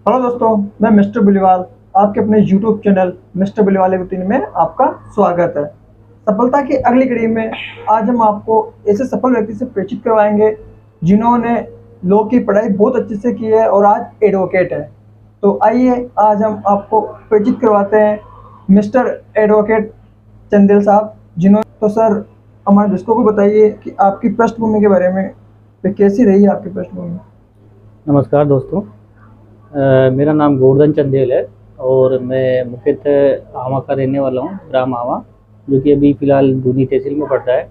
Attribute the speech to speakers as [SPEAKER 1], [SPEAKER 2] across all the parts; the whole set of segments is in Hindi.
[SPEAKER 1] हेलो दोस्तों, मैं मिस्टर बुलीवाल। आपके अपने यूट्यूब चैनल मिस्टर बुलीवाल रूटीन में आपका स्वागत है। सफलता की अगली कड़ी में आज हम आपको ऐसे सफल व्यक्ति से परिचित करवाएंगे जिन्होंने लॉ की पढ़ाई बहुत अच्छे से की है और आज एडवोकेट है। तो आइए आज हम आपको परिचित करवाते हैं मिस्टर एडवोकेट चंदेल साहब, जिन्होंने तो सर हमारे दर्शकों को बताइए कि आपकी पृष्ठभूमि के बारे में, तो कैसी रही आपकी पृष्ठभूमि।
[SPEAKER 2] नमस्कार दोस्तों। मेरा नाम गोवर्धन चंदेल है और मैं मुख्यतः आवा का रहने वाला हूँ, ग्राम आवा, जो कि अभी फ़िलहाल दूनी तहसील में पड़ता है।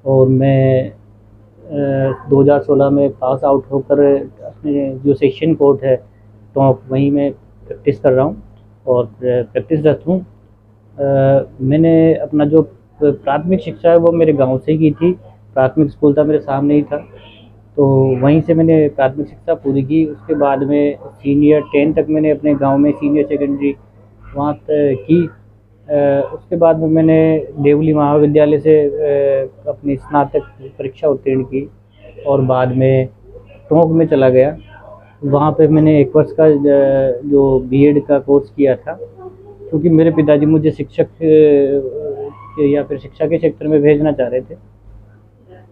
[SPEAKER 2] और मैं 2016 में पास आउट होकर अपने जो सेशन कोर्ट है तो वहीं मैं प्रैक्टिस कर रहा हूँ और प्रैक्टिसरत हूँ। मैंने अपना जो प्राथमिक शिक्षा है वो मेरे गांव से ही की थी। प्राथमिक स्कूल था मेरे सामने ही था, तो वहीं से मैंने प्राथमिक शिक्षा पूरी की। उसके बाद में सीनियर 10 तक मैंने अपने गांव में सीनियर सेकेंडरी वहाँ तक की। उसके बाद में मैंने देवली महाविद्यालय से अपनी स्नातक परीक्षा उत्तीर्ण की और बाद में टोंक में चला गया। वहाँ पे मैंने 1 वर्ष का जो बीएड का कोर्स किया था, क्योंकि मेरे पिताजी मुझे शिक्षक या फिर शिक्षा के क्षेत्र में भेजना चाह रहे थे,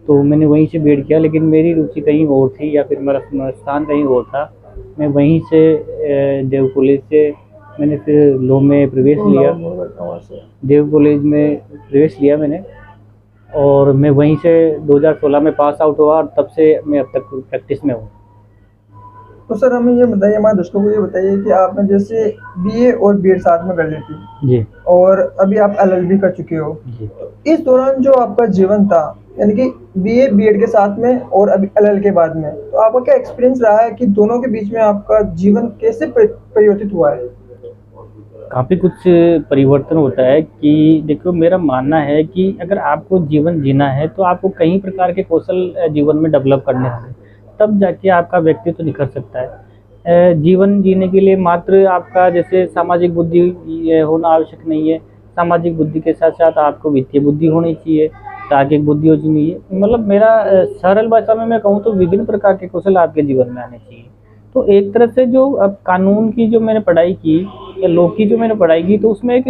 [SPEAKER 2] तो मैंने वहीं से बीएड किया। लेकिन मेरी रुचि कहीं और थी या फिर मेरा स्थान कहीं और था। मैं वहीं से देव कॉलेज से मैंने फिर लॉ में प्रवेश लिया। देव कॉलेज में प्रवेश लिया मैंने और मैं वहीं से 2016 में पास आउट हुआ और तब से मैं अब तक प्रैक्टिस में हूँ।
[SPEAKER 1] तो सर हमें ये बताइए, हमारे दोस्तों को ये बताइए कि आपने जैसे बीए और बीएड साथ में कर ली थी
[SPEAKER 2] जी
[SPEAKER 1] और अभी आप एलएलबी कर चुके हो,
[SPEAKER 2] जी।
[SPEAKER 1] तो इस दौरान जो आपका जीवन था, यानी कि बीए बीएड के साथ में और अभी एलएल के बाद में, तो आपका क्या एक्सपीरियंस रहा है कि दोनों के बीच में आपका जीवन कैसे परिवर्तित हुआ है।
[SPEAKER 2] काफ़ी कुछ परिवर्तन होता है कि देखो, मेरा मानना है कि अगर आपको जीवन जीना है तो आपको कई प्रकार के कौशल जीवन में डेवलप करने होंगे, तब जाके आपका व्यक्तित्व तो निखर सकता है। जीवन जीने के लिए मात्र आपका जैसे सामाजिक बुद्धि होना आवश्यक नहीं है। सामाजिक बुद्धि के साथ साथ आपको वित्तीय बुद्धि होनी चाहिए, तार्किक बुद्धि होनी चाहिए। मतलब मेरा सरल भाषा में मैं कहूँ तो विभिन्न प्रकार के कौशल आपके जीवन में आने चाहिए। तो एक तरह से जो अब कानून की जो मैंने पढ़ाई की या लॉ की जो मैंने पढ़ाई की, तो उसमें एक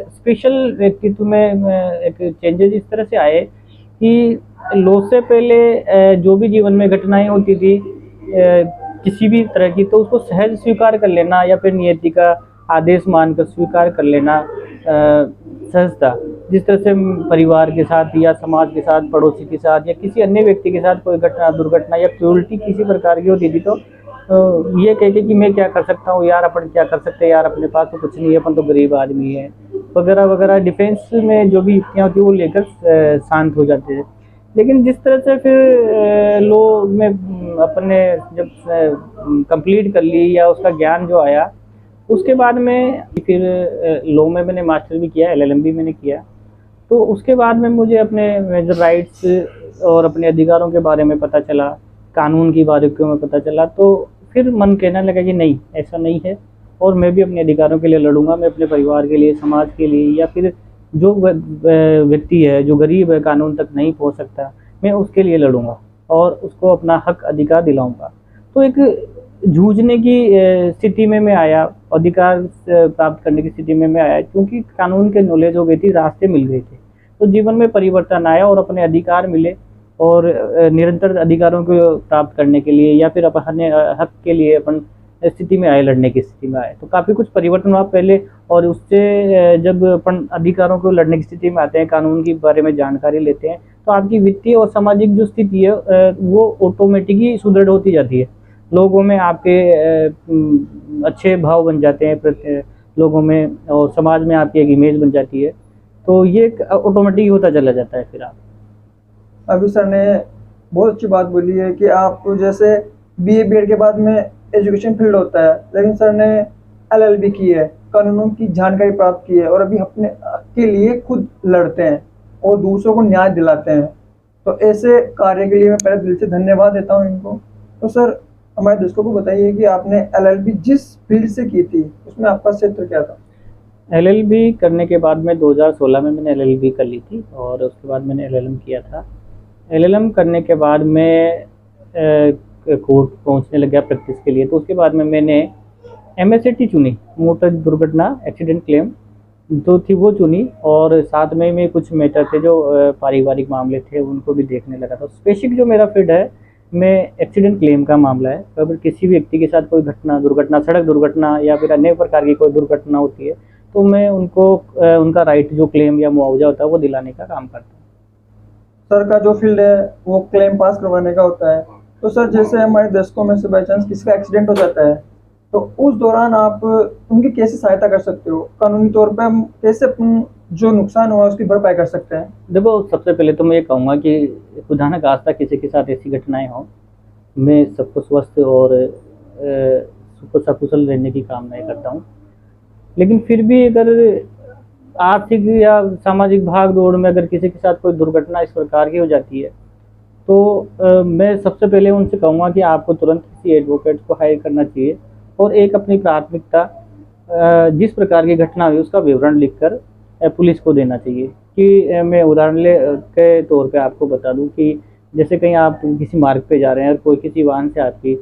[SPEAKER 2] स्पेशल व्यक्तित्व में एक चेंजेस इस तरह से आए कि लॉ से पहले जो भी जीवन में घटनाएं होती थी किसी भी तरह की, तो उसको सहज स्वीकार कर लेना या फिर नियति का आदेश मानकर स्वीकार कर लेना सहज था। जिस तरह से परिवार के साथ या समाज के साथ, पड़ोसी के साथ या किसी अन्य व्यक्ति के साथ कोई घटना, दुर्घटना या क्रूरटी किसी प्रकार की होती थी, तो ये कह के कि मैं क्या कर सकता हूँ यार, अपन क्या कर सकते हैं यार, अपने पास तो कुछ नहीं है, अपन तो गरीब आदमी है, वगैरह वगैरह, डिफेंस में जो भी युक्तियाँ होती है वो लेकर शांत हो जाते थे। लेकिन जिस तरह से फिर लॉ में अपने जब कंप्लीट कर ली या उसका ज्ञान जो आया, उसके बाद में फिर लॉ में मैंने मास्टर भी किया, एलएलएम भी मैंने किया। तो उसके बाद में मुझे अपने मेजर राइट्स और अपने अधिकारों के बारे में पता चला, कानून की बारीकियों में पता चला। तो फिर मन कहने लगा कि नहीं, ऐसा नहीं है और मैं भी अपने अधिकारों के लिए लड़ूंगा। मैं अपने परिवार के लिए, समाज के लिए, या फिर जो व्यक्ति है जो गरीब है, कानून तक नहीं पहुंच सकता, मैं उसके लिए लड़ूंगा और उसको अपना हक अधिकार दिलाऊंगा। तो एक जूझने की स्थिति में मैं आया, अधिकार प्राप्त करने की स्थिति में मैं आया, क्योंकि कानून के नॉलेज हो गई थी, रास्ते मिल गए थे। तो जीवन में परिवर्तन आया और अपने अधिकार मिले और निरंतर अधिकारों को प्राप्त करने के लिए या फिर अपने हक के लिए अपन स्थिति में आए, लड़ने की स्थिति में आए। तो काफ़ी कुछ परिवर्तन हुआ पहले, और उससे जब अपन अधिकारों को लड़ने की स्थिति में आते हैं, कानून के बारे में जानकारी लेते हैं, तो आपकी वित्तीय और सामाजिक जो स्थिति है वो ऑटोमेटिकली सुदृढ़ होती जाती है। लोगों में आपके अच्छे भाव बन जाते हैं लोगों में, और समाज में आपकी एक इमेज बन जाती है। तो ये ऑटोमेटिक होता चला जाता है। फिर आप
[SPEAKER 1] अभी सर ने बहुत अच्छी बात बोली है कि आप जैसे बीए बीएड के बाद में एजुकेशन फील्ड होता है, लेकिन सर ने एलएलबी की है, कानूनों की जानकारी प्राप्त की है और अभी अपने हक के लिए खुद लड़ते हैं और दूसरों को न्याय दिलाते हैं। तो ऐसे कार्य के लिए मैं पहले दिल से धन्यवाद देता हूँ इनको। तो सर हमारे दोस्तों को बताइए कि आपने एलएलबी जिस फील्ड से की थी उसमें आपका क्षेत्र क्या था।
[SPEAKER 2] एलएलबी करने के बाद में 2016 में मैंने एलएलबी कर ली थी और उसके बाद मैंने एलएलएम किया था। एलएलएम करने के बाद मैं कोर्ट पहुंचने लग गया प्रैक्टिस के लिए। तो उसके बाद में मैंने MSAT चुनी, मोटर दुर्घटना एक्सीडेंट क्लेम जो थी वो चुनी, और साथ में कुछ मैटर थे जो पारिवारिक मामले थे उनको भी देखने लगा था। स्पेसिफिक जो मेरा फील्ड है, मैं एक्सीडेंट क्लेम का मामला है। अगर किसी भी व्यक्ति के साथ कोई दुर्घटना, सड़क दुर्घटना या फिर अन्य प्रकार की कोई दुर्घटना होती है, तो मैं उनको उनका राइट जो क्लेम या मुआवजा होता है वो दिलाने का काम करता हूँ।
[SPEAKER 1] सर का जो फील्ड है वो क्लेम पास करवाने का होता है। तो सर जैसे हमारे दर्शकों में से बाई चांस किसी का एक्सीडेंट हो जाता है, तो उस दौरान आप उनकी कैसे सहायता कर सकते हो? कानूनी तौर पे हम कैसे जो नुकसान हुआ उसकी भरपाई कर सकते हैं?
[SPEAKER 2] देखो, सबसे पहले तो मैं ये कहूँगा कि खुदा न खास्ता किसी के साथ ऐसी घटनाएं हों, मैं सबको स्वस्थ और सबको सकुशल रहने की कामनाएं करता हूँ। लेकिन फिर भी अगर आर्थिक या सामाजिक भाग दौड़ में अगर किसी के साथ कोई दुर्घटना इस प्रकार की हो जाती है, तो मैं सबसे पहले उनसे कहूँगा कि आपको तुरंत किसी एडवोकेट को हायर करना चाहिए और एक अपनी प्राथमिकता जिस प्रकार की घटना हुई उसका विवरण लिखकर पुलिस को देना चाहिए। कि मैं उदाहरण के तौर पे आपको बता दूं कि जैसे कहीं आप किसी मार्ग पे जा रहे हैं और कोई किसी वाहन से आपकी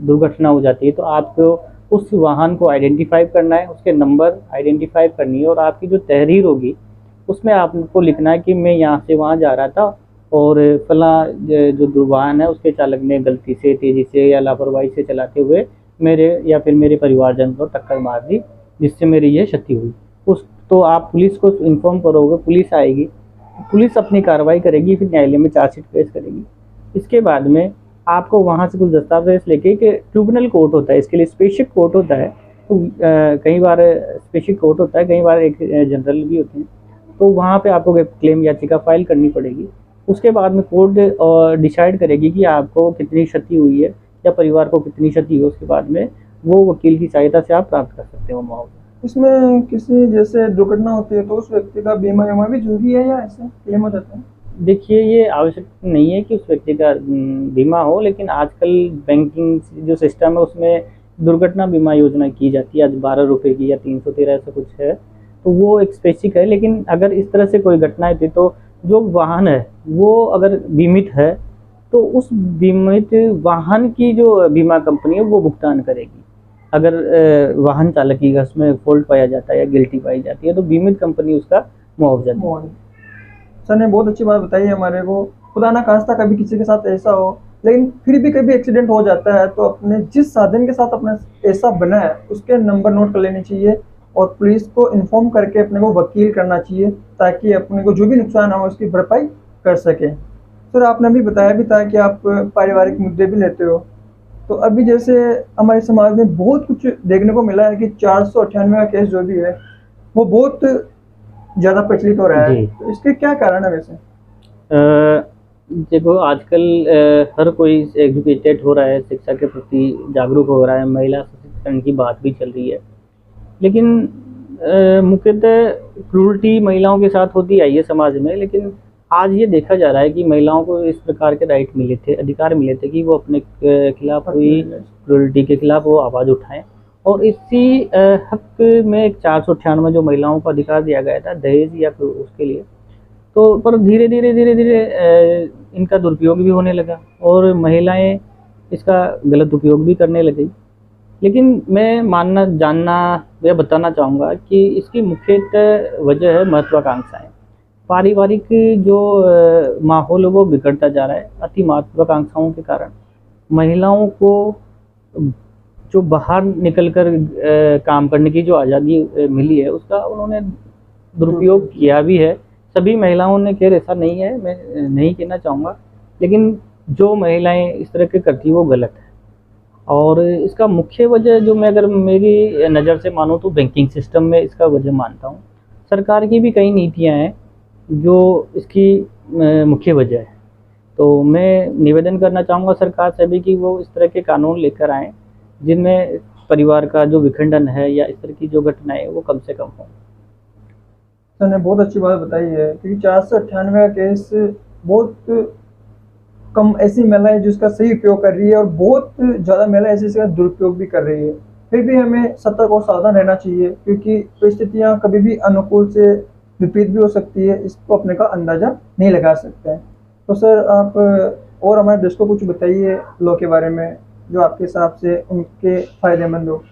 [SPEAKER 2] दुर्घटना हो जाती है, तो आपको उस वाहन को आइडेंटिफाई करना है, उसके नंबर आइडेंटिफाई करनी है, और आपकी जो तहरीर होगी उसमें आपको लिखना है कि मैं यहाँ से वहाँ जा रहा था और फला जो वाहन है उसके चालक ने गलती से, तेज़ी से या लापरवाही से चलाते हुए मेरे या फिर मेरे परिवारजन को टक्कर मार दी, जिससे मेरी ये क्षति हुई। उस तो आप पुलिस को इन्फॉर्म करोगे, पुलिस आएगी, पुलिस अपनी कार्रवाई करेगी, फिर न्यायालय में चार्जशीट पेश करेगी। इसके बाद में आपको वहाँ से कुछ दस्तावेज लेके, कि ट्रिब्यूनल कोर्ट होता है इसके लिए, स्पेशल कोर्ट होता है, तो कई बार स्पेशल कोर्ट होता है, कई बार एक जनरल भी होते हैं, तो वहाँ पे आपको क्लेम याचिका फाइल करनी पड़ेगी। उसके बाद में कोर्ट डिसाइड करेगी कि आपको कितनी क्षति हुई है या परिवार को कितनी क्षति हुई। उसके बाद में वो वकील की सहायता से आप प्राप्त कर सकते हो मुआवजा।
[SPEAKER 1] इसमें किसी जैसे दुर्घटना होती है तो उस व्यक्ति का बीमा वीमा भी जरूरी है या ऐसे क्लेम हो जाता है?
[SPEAKER 2] देखिए, ये आवश्यक नहीं है कि उस व्यक्ति का बीमा हो, लेकिन आजकल बैंकिंग जो सिस्टम है उसमें दुर्घटना बीमा योजना की जाती है। आज 12 रुपये की या 313 ऐसा कुछ है, तो वो एक स्पेसिफिक है। लेकिन अगर इस तरह से कोई घटनाएं थी, तो जो वाहन है वो अगर बीमित है, तो उस बीमित वाहन की जो बीमा कंपनी है वो भुगतान करेगी। अगर वाहन चालक की उसमें फॉल्ट पाया जाता है या गिल्टी पाई जाती है, तो बीमित कंपनी उसका मुआवजा देगी।
[SPEAKER 1] सर ने बहुत अच्छी बात बताई है हमारे को। खुदा ना खास्ता कभी किसी के साथ ऐसा हो, लेकिन फिर भी कभी एक्सीडेंट हो जाता है, तो अपने जिस साधन के साथ अपना ऐसा बना है उसके नंबर नोट कर लेने चाहिए और पुलिस को इन्फॉर्म करके अपने को वकील करना चाहिए, ताकि अपने को जो भी नुकसान हो उसकी भरपाई कर सके। सर आपने अभी बताया भी था कि आप पारिवारिक मुद्दे भी लेते हो, तो अभी जैसे हमारे समाज में बहुत कुछ देखने को मिला है कि 498 का केस जो भी है वो बहुत ज़्यादा प्रचलित हो रहा है, तो इसके क्या कारण है वैसे?
[SPEAKER 2] देखो, आजकल हर कोई एजुकेटेड हो रहा है, शिक्षा के प्रति जागरूक हो रहा है, महिला सशक्तिकरण की बात भी चल रही है, लेकिन मुख्यतः क्रूरटी महिलाओं के साथ होती आई है समाज में। लेकिन आज ये देखा जा रहा है कि महिलाओं को इस प्रकार के राइट मिले थे, अधिकार मिले थे कि वो अपने खिलाफ हुई क्रूरटी के खिलाफ वो आवाज़ उठाएं, और इसी हक में 498 जो महिलाओं को अधिकार दिया गया था दहेज या फिर उसके लिए, तो पर धीरे धीरे इनका दुरुपयोग भी होने लगा और महिलाएं इसका गलत उपयोग भी करने लगी। लेकिन मैं जानना या बताना चाहूँगा कि इसकी मुख्यतः वजह है महत्वाकांक्षाएं। पारिवारिक जो माहौल है वो बिगड़ता जा रहा है। अति महत्वाकांक्षाओं के कारण महिलाओं को जो बाहर निकलकर काम करने की जो आज़ादी मिली है उसका उन्होंने दुरुपयोग किया भी है। सभी महिलाओं ने, खैर ऐसा नहीं है, मैं नहीं कहना चाहूँगा, लेकिन जो महिलाएं इस तरह के करती है वो गलत है। और इसका मुख्य वजह जो मैं अगर मेरी नज़र से मानूँ तो बैंकिंग सिस्टम में इसका वजह मानता हूँ। सरकार की भी कई नीतियाँ हैं जो इसकी मुख्य वजह है। तो मैं निवेदन करना चाहूँगा सरकार से भी कि वो इस तरह के कानून लेकर आएँ जिनमें परिवार का जो विखंडन है या इस तरह की जो घटनाएं वो कम से कम हो।
[SPEAKER 1] सर ने बहुत अच्छी बात बताई है, क्योंकि 498 का केस बहुत कम ऐसी महिला है जिसका सही उपयोग कर रही है और बहुत ज़्यादा महिला ऐसी इसका दुरुपयोग भी कर रही है। फिर भी हमें सतर्क और सावधान रहना चाहिए, क्योंकि परिस्थितियाँ कभी भी अनुकूल से विपरीत भी हो सकती है, इसको अपने का अंदाज़ा नहीं लगा सकते हैं। तो सर आप और हमारे दर्शकों को कुछ बताइए लॉ के बारे में जो आपके हिसाब से उनके फ़ायदेमंद हो।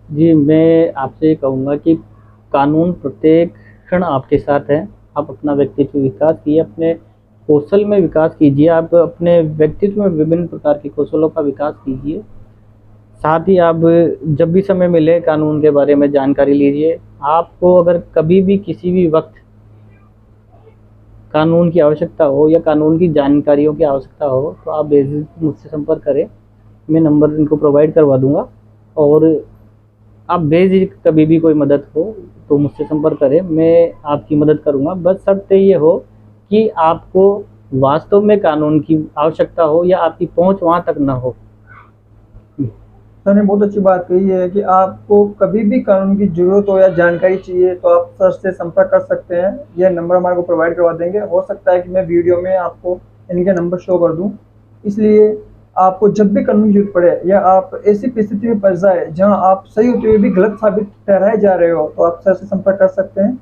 [SPEAKER 2] जी, मैं आपसे ये कहूँगा कि कानून प्रत्येक क्षण आपके साथ है। आप अपना व्यक्तित्व विकास कीजिए, अपने कौशल में विकास कीजिए, आप अपने व्यक्तित्व में विभिन्न प्रकार के कौशलों का विकास कीजिए। साथ ही आप जब भी समय मिले कानून के बारे में जानकारी लीजिए। आपको अगर कभी भी किसी भी वक़्त कानून की आवश्यकता हो या कानून की जानकारियों की आवश्यकता हो, तो आप बेझिझक मुझसे संपर्क करें। मैं नंबर इनको प्रोवाइड करवा दूँगा और आप बेझिझक कभी भी कोई मदद हो तो मुझसे संपर्क करें, मैं आपकी मदद करूँगा। बस शर्त ये हो कि आपको वास्तव में कानून की आवश्यकता हो या आपकी पहुँच वहाँ तक ना हो।
[SPEAKER 1] सर ने बहुत अच्छी बात कही है कि आपको कभी भी कानून की ज़रूरत हो या जानकारी चाहिए तो आप सर से संपर्क कर सकते हैं। यह नंबर हमारे को प्रोवाइड करवा देंगे। हो सकता है कि मैं वीडियो में आपको इनके नंबर शो कर दूं। इसलिए आपको जब भी कानून की जरूरत पड़े या आप ऐसी परिस्थिति में फंस जाए जहां आप सही होते हुए भी गलत साबित ठहराए जा रहे हो तो आप सर से संपर्क कर सकते हैं।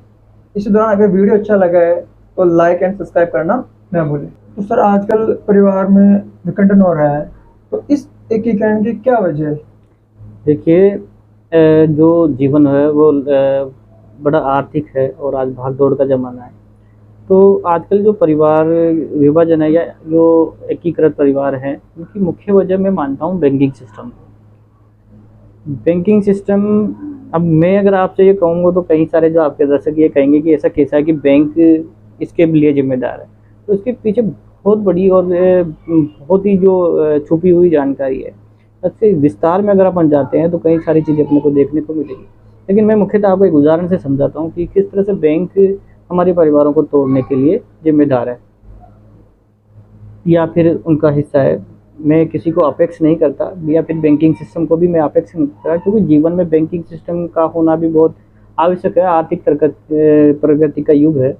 [SPEAKER 1] इसी दौरान अगर वीडियो अच्छा लगा है तो लाइक एंड सब्सक्राइब करना ना भूलें। तो सर आजकल परिवार में विखंडन हो रहा है, तो इस एकीकरण की क्या वजह है?
[SPEAKER 2] देखिए जो जीवन है वो बड़ा आर्थिक है और आज भाग-दौड़ का ज़माना है। तो आजकल जो परिवार विभाजन है या जो एकीकृत परिवार हैं, उनकी मुख्य वजह मैं मानता हूँ बैंकिंग सिस्टम। बैंकिंग सिस्टम, अब मैं अगर आपसे ये कहूँगा तो कई सारे जो आपके दर्शक ये कहेंगे कि ऐसा कैसा है कि बैंक इसके लिए ज़िम्मेदार है। तो इसके पीछे बहुत बड़ी और बहुत ही जो छुपी हुई जानकारी है। इससे विस्तार में अगर अपन जाते हैं तो कई सारी चीज़ें अपने को देखने को मिलेगी। लेकिन मैं मुख्यतः आपको एक उदाहरण से समझाता हूँ कि किस तरह से बैंक हमारे परिवारों को तोड़ने के लिए ज़िम्मेदार है या फिर उनका हिस्सा है। मैं किसी को अपेक्ष नहीं करता या फिर बैंकिंग सिस्टम को भी मैं अपेक्ष नहीं करता, क्योंकि जीवन में बैंकिंग सिस्टम का होना भी बहुत आवश्यक है। आर्थिक प्रगति का युग है।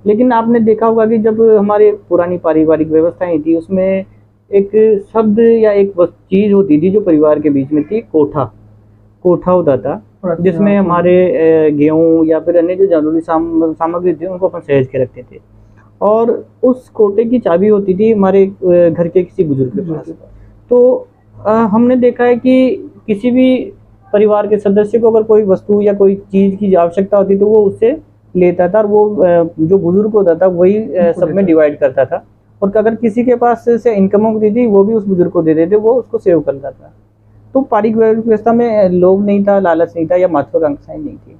[SPEAKER 2] लेकिन आपने देखा होगा कि जब हमारे पुरानी पारिवारिक व्यवस्थाएं थी उसमें एक शब्द या एक चीज़ होती थी जो परिवार के बीच में थी, कोठा। कोठा होता था जिसमें हमारे गेहूँ या फिर अन्य जो ज़रूरी सामग्री थी उनको अपन सहेज के रखते थे, और उस कोटे की चाबी होती थी हमारे घर के किसी बुजुर्ग के पास। तो हमने देखा है कि किसी भी परिवार के सदस्य को अगर कोई वस्तु या कोई चीज़ की आवश्यकता होती तो वो उससे लेता था और वो जो बुजुर्ग होता था वही सब में डिवाइड करता था, और अगर किसी के पास से इनकम होती थी वो भी उस बुजुर्ग को दे देते, वो उसको सेव करता था। तो पारिवारिक व्यवस्था में लोभ नहीं था, लालच नहीं था या महत्वाकांक्षाएं नहीं थी।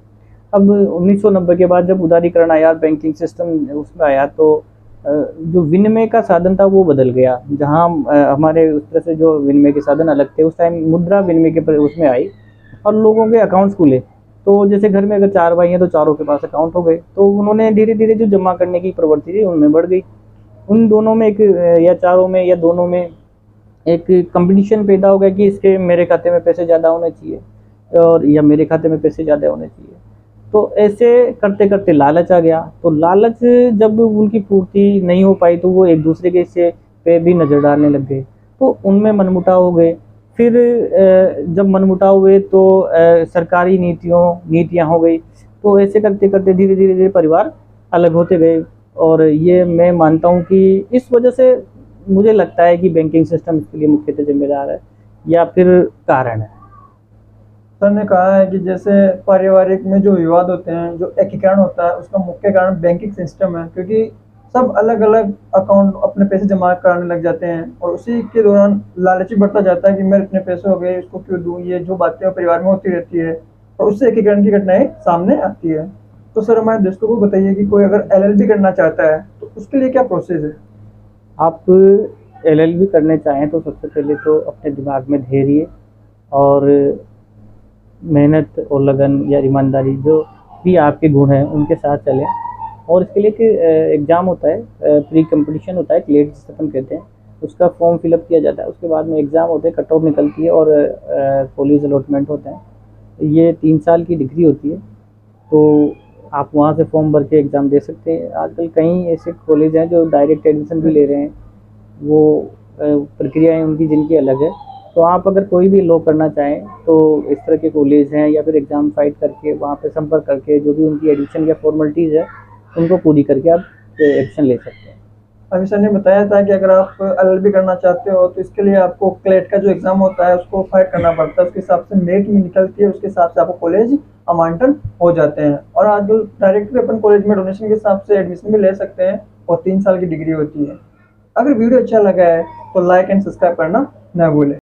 [SPEAKER 2] अब 1990 के बाद जब उदारीकरण आया, बैंकिंग सिस्टम उसमें आया, तो जो विनिमय का साधन था वो बदल गया। जहाँ हमारे उस तरह से जो विनिमय के साधन अलग थे, उस टाइम मुद्रा विनिमय के उसमें आई और लोगों के अकाउंट्स खुले। तो जैसे घर में अगर 4 भाई हैं तो चारों के पास अकाउंट हो गए, तो उन्होंने धीरे धीरे जो जमा करने की प्रवृत्ति थी उनमें बढ़ गई। उन दोनों में एक या चारों में या दोनों में एक कंपटीशन पैदा हो गया कि इसके मेरे खाते में पैसे ज़्यादा होने चाहिए और या मेरे खाते में पैसे ज़्यादा होने चाहिए। तो ऐसे करते करते लालच आ गया। तो लालच जब उनकी पूर्ति नहीं हो पाई तो वो एक दूसरे के से पे भी नज़र डालने लग गए, तो उनमें मनमुटाव हो गए। फिर जब मनमुटाव हुए तो सरकारी नीतियाँ हो गई। तो ऐसे करते करते धीरे धीरे धीरे परिवार अलग होते गए, और ये मैं मानता हूँ कि इस वजह से मुझे लगता है कि बैंकिंग सिस्टम इसके लिए मुख्यतः जिम्मेदार है या फिर कारण है।
[SPEAKER 1] सर ने कहा है कि जैसे पारिवारिक में जो विवाद होते हैं, जो एकीकरण होता है, उसका मुख्य कारण बैंकिंग सिस्टम है, क्योंकि सब अलग अलग अकाउंट अपने पैसे जमा कराने लग जाते हैं और उसी के दौरान लालची बढ़ता जाता है कि मेरे इतने पैसे हो गए, इसको क्यों दूँ। ये जो बातें परिवार में होती रहती है और उससे एकीकरण की घटनाएं सामने आती है। तो सर हमारे दोस्तों को बताइए कि कोई अगर LLB करना चाहता है तो उसके लिए क्या प्रोसेस है?
[SPEAKER 2] आप LLB करने चाहें तो सबसे पहले तो अपने दिमाग में धैर्य और मेहनत और लगन या ईमानदारी जो भी आपके गुण हैं उनके साथ चलें। और इसके लिए एक एग्ज़ाम होता है, प्री कंपटीशन होता है, क्लेट जिसे अपन कहते हैं, उसका फॉर्म फिलअप किया जाता है। उसके बाद में एग्ज़ाम होते हैं, कट ऑफ निकलती है और कॉलेज अलॉटमेंट होता है। ये 3 साल की डिग्री होती है, तो आप वहाँ से फॉर्म भर के एग्ज़ाम दे सकते हैं। आजकल कई ऐसे कॉलेज हैं जो डायरेक्ट एडमिशन भी ले रहे हैं, वो प्रक्रियाएँ उनकी जिनकी अलग है। तो आप अगर कोई भी लॉ करना चाहें तो इस तरह के कॉलेज हैं या फिर एग्ज़ाम फाइट करके वहाँ पे संपर्क करके जो भी उनकी एडमिशन या फॉर्मेलिटीज़ है उनको पूरी करके आप एक्शन ले सकते हैं।
[SPEAKER 1] अभी सर ने बताया था कि अगर आप एलएलबी करना चाहते हो तो इसके लिए आपको क्लेट का जो एग्ज़ाम होता है उसको फाइट करना पड़ता है, उसके हिसाब से मेरिट में निकलती है, उसके हिसाब से आपको कॉलेज आवंटन हो जाते हैं। और आजकल डायरेक्ट भी अपन कॉलेज में डोनेशन के हिसाब से एडमिशन भी ले सकते हैं और 3 साल की डिग्री होती है। अगर वीडियो अच्छा लगा है तो लाइक एंड सब्सक्राइब करना न भूलें।